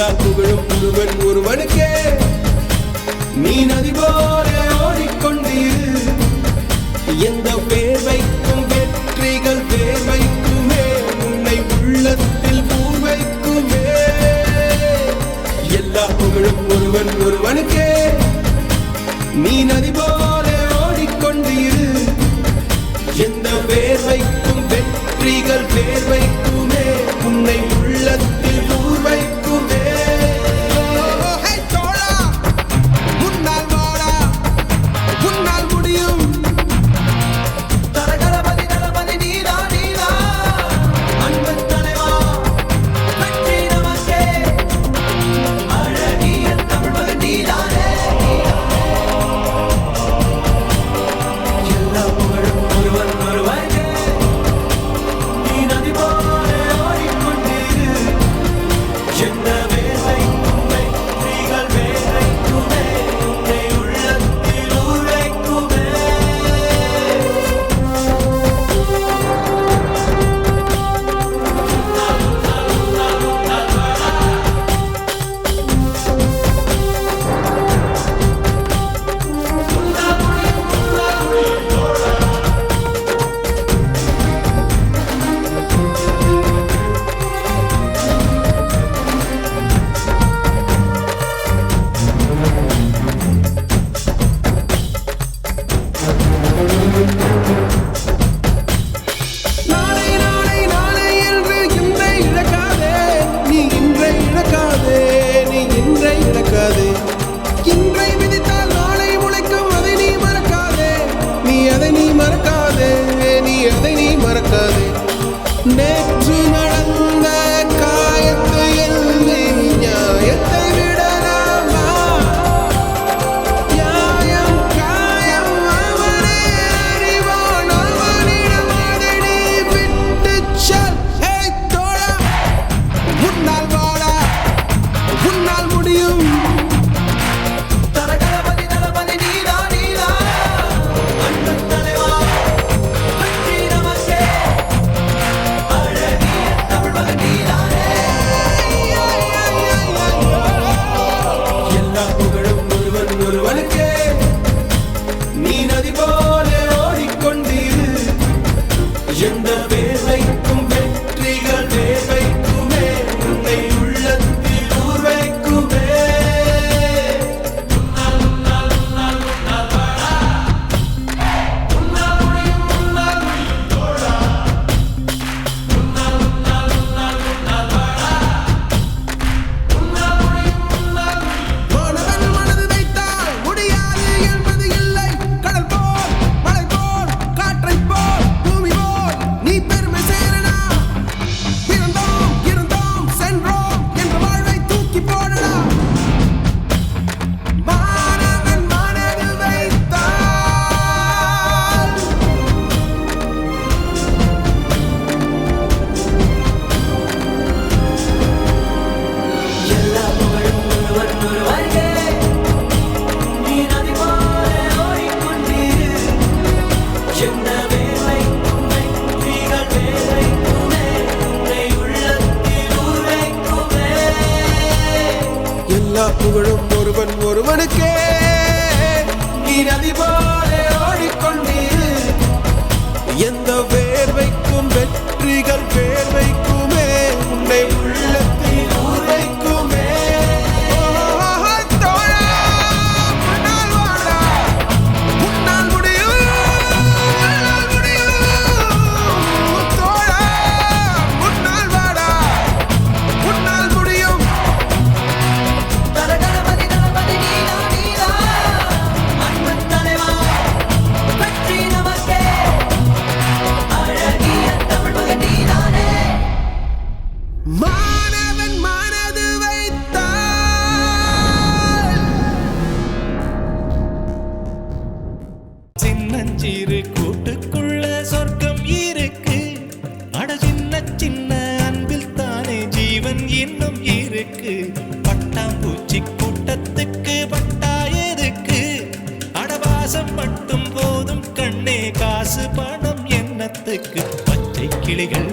எல்லா புகழும் ஒருவன் ஒருவனுக்கே. நீ நதி போல ஓடிக்கொண்டீர். எந்த பேர் வைக்கும் வெற்றிகள் பேர் வைக்குமே, உன்னை உள்ளத்தில் பூர் வைக்குமே. எல்லா புகழும் ஒருவன் ஒருவனுக்கே. நீ நதி போல ஓடிக்கொண்டீர். எந்த பேர் வைக்கும் வெற்றிகள் பேர் வைக்குமே, உன்னை உள்ளத்தில் பூர் வைக்குமே. நேற்று நடந்த காயத்தை எண்ணி நியாயத்தை விடலாமா? நியாயம் காயம் அவனே அறிவான். அவனிடம் அதை நீ விட்டுச் செல். ஏய் தோழா, உன்னால் வாழா, உன்னால் முடியும். நீ நதி போல ஓடிக்கொண்டீர். எந்த பேர் வைக்கும் வெற்றிகள் பேர் வைக்குமே, உன்னை உள்ளத்தில் ஊர் வைக்குமே. எல்லா புகழும் ஒருவன் ஒருவனுக்கே. நீ நதி போல ஓடிக்கொண்டீர். எந்த பேர் வைக்கும் வெற்றிகள் பேர் வைக்குமே, உன்னை உள்ளத்தில் ஊர் வைக்குமே. மாணவன் மனது வைத்தால் சின்னஞ்சிறு கூட்டுக்குள்ள சொர்க்கம் இருக்கு. அட சின்ன சின்ன அன்பில் தானே ஜீவன் இன்னும் இருக்கு. பட்டாம்பூச்சி கூட்டத்துக்கு பட்டா எதுக்கு? அடவாசம் மட்டும் போதும் கண்ணே, காசு பணம் என்னத்துக்கு? பச்சை கிளிகள்